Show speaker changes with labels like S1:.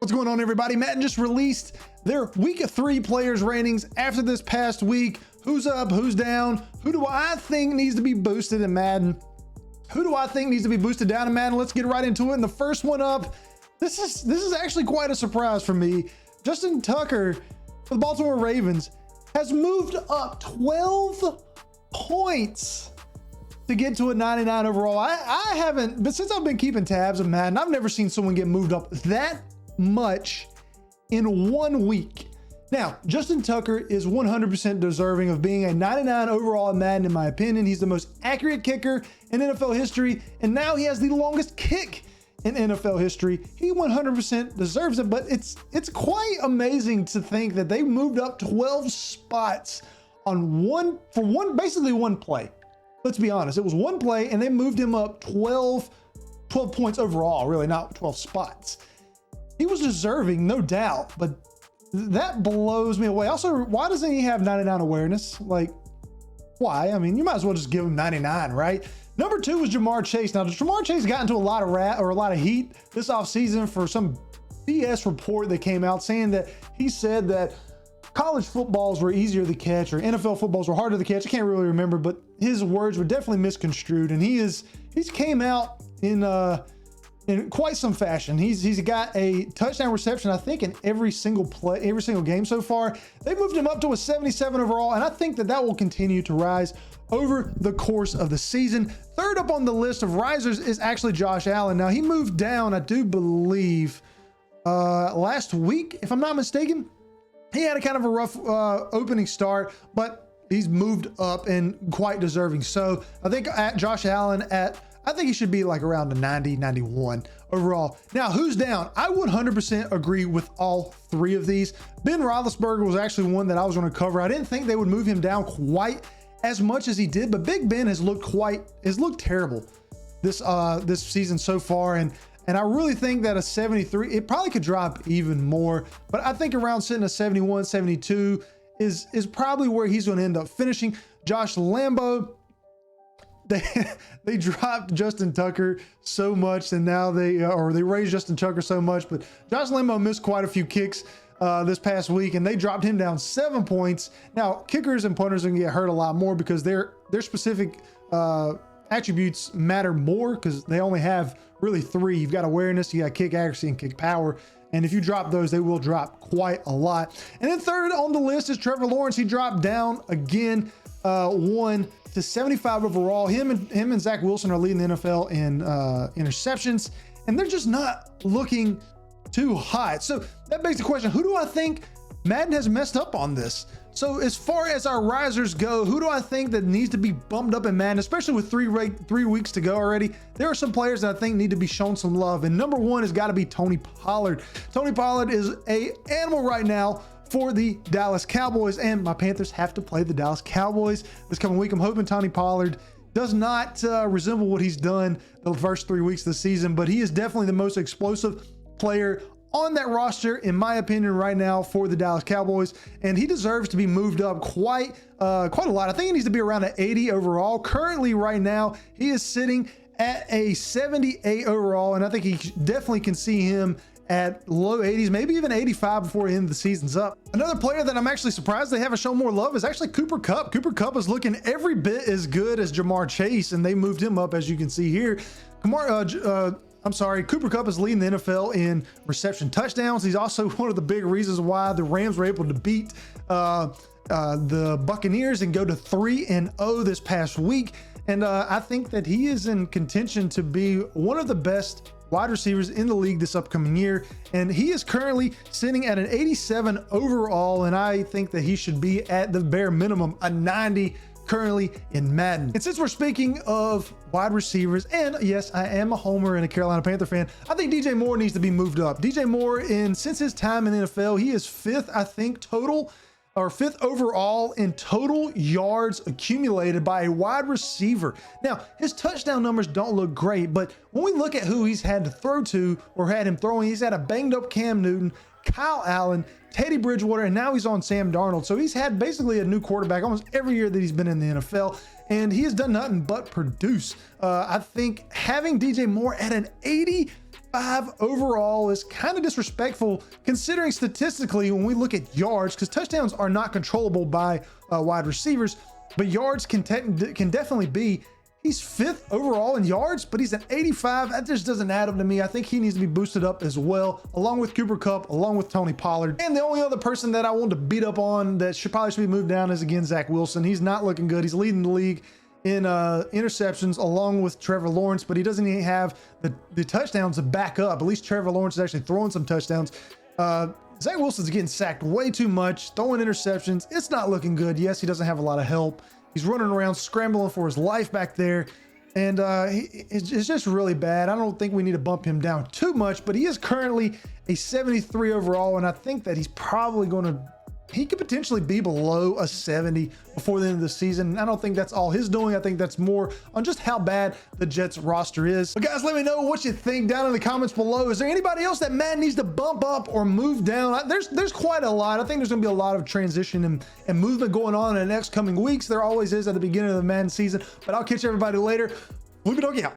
S1: What's going on, everybody? Madden just released their week 3 players ratings after this past week. Who's up, who's down? Who do I think needs to be boosted in Madden? Who do I think needs to be boosted down in Madden? Let's get right into it. And the first one up, this is actually quite a surprise for me. Justin Tucker for the Baltimore Ravens has moved up 12 points to get to a 99 overall. I haven't, but since I've been keeping tabs of Madden, I've never seen someone get moved up that much in 1 week. Now, Justin Tucker is 100% deserving of being a 99 overall in Madden, in my opinion. He's the most accurate kicker in NFL history, and now he has the longest kick in NFL history. He 100% deserves it, but it's quite amazing to think that they moved up 12 spots on basically one play. Let's be honest, it was one play, and they moved him up 12 points overall, really, not 12 spots. He was deserving, no doubt, but that blows me away. Also, why doesn't he have 99 awareness? Like, why? I mean, you might as well just give him 99, right? Number 2 was Jamar Chase. Now, Jamar Chase got into a lot of heat this offseason for some BS report that came out saying that he said that college footballs were easier to catch or NFL footballs were harder to catch. I can't really remember, but his words were definitely misconstrued, and he's came out in quite some fashion. He's got a touchdown reception, I think, in every single game so far. They moved him up to a 77 overall, and I think that will continue to rise over the course of the season. Third up on the list of risers is actually Josh Allen. Now, he moved down, I do believe, last week, if I'm not mistaken. He had a kind of a rough opening start, but he's moved up and quite deserving. So I think Josh Allen I think he should be like around a 90, 91 overall. Now, who's down? I would 100% agree with all 3 of these. Ben Roethlisberger was actually one that I was going to cover. I didn't think they would move him down quite as much as he did, but Big Ben has looked terrible this season so far. And I really think that a 73, it probably could drop even more, but I think around sitting at 71, 72 is probably where he's going to end up finishing. Josh Lambo, they dropped Justin Tucker so much, and now they raised Justin Tucker so much, but Josh Lambo missed quite a few kicks this past week, and they dropped him down 7 points. Now, kickers and punters are gonna get hurt a lot more because their specific attributes matter more because they only have really 3. You've got awareness, you got kick accuracy, and kick power. And if you drop those, they will drop quite a lot. And then third on the list is Trevor Lawrence. He dropped down again, 1 to 75 overall. Him and Zach Wilson are leading the NFL in interceptions, and they're just not looking too hot. So that begs the question, who do I think Madden has messed up on this? So as far as our risers go, who do I think that needs to be bumped up in Madden, especially with 3 weeks to go already? There are some players that I think need to be shown some love, and number 1 has got to be Tony Pollard. Tony Pollard is an animal right now for the Dallas Cowboys, and my Panthers have to play the Dallas Cowboys this coming week. I'm hoping Tony Pollard does not resemble what he's done the first 3 weeks of the season, but he is definitely the most explosive player on that roster, in my opinion, right now for the Dallas Cowboys, and he deserves to be moved up quite a lot. I think he needs to be around an 80 overall. Currently, right now, he is sitting at a 78 overall, and I think he definitely can see him at low 80s, maybe even 85 before the end of the season's up. Another player that I'm actually surprised they haven't shown more love is actually Cooper Kupp. Cooper Kupp is looking every bit as good as Jamar Chase, and they moved him up, as you can see here. Cooper Kupp is leading the NFL in reception touchdowns. He's also one of the big reasons why the Rams were able to beat the Buccaneers and go to 3-0 this past week. And I think that he is in contention to be one of the best wide receivers in the league this upcoming year, and he is currently sitting at an 87 overall, and I think that he should be at the bare minimum a 90 currently in Madden. And since we're speaking of wide receivers, and yes, I am a homer and a Carolina Panther fan, I think DJ Moore needs to be moved up. DJ Moore, since his time in the NFL, he is 5th, I think, total, or 5th overall in total yards accumulated by a wide receiver. Now, his touchdown numbers don't look great, but when we look at who he's had to throw to or had him throwing, he's had a banged up Cam Newton, Kyle Allen, Teddy Bridgewater, and now he's on Sam Darnold. So he's had basically a new quarterback almost every year that he's been in the NFL, and he has done nothing but produce. I think having DJ Moore at an 80 85 overall is kind of disrespectful considering statistically when we look at yards, because touchdowns are not controllable by wide receivers, but yards can definitely be. He's 5th overall in yards, but he's at 85. That just doesn't add up to me. I think he needs to be boosted up as well, along with Cooper Kupp, along with Tony Pollard. And the only other person that I want to beat up on that probably should be moved down is, again, Zach Wilson. He's not looking good. He's leading the league in interceptions along with Trevor Lawrence, but he doesn't even have the touchdowns to back up. At least Trevor Lawrence is actually throwing some touchdowns. Zach Wilson's getting sacked way too much, throwing interceptions. It's not looking good. Yes, he doesn't have a lot of help. He's running around scrambling for his life back there, and it's just really bad. I don't think we need to bump him down too much, but he is currently a 73 overall, and I think that he's probably going to, he could potentially be below a 70 before the end of the season. I don't think that's all his doing. I think that's more on just how bad the Jets roster is. But guys, let me know what you think down in the comments below. Is there anybody else that Madden needs to bump up or move down? There's quite a lot. I think there's gonna be a lot of transition and movement going on in the next coming weeks. There always is at the beginning of the Madden season, but I'll catch everybody later. Floopydonkey out.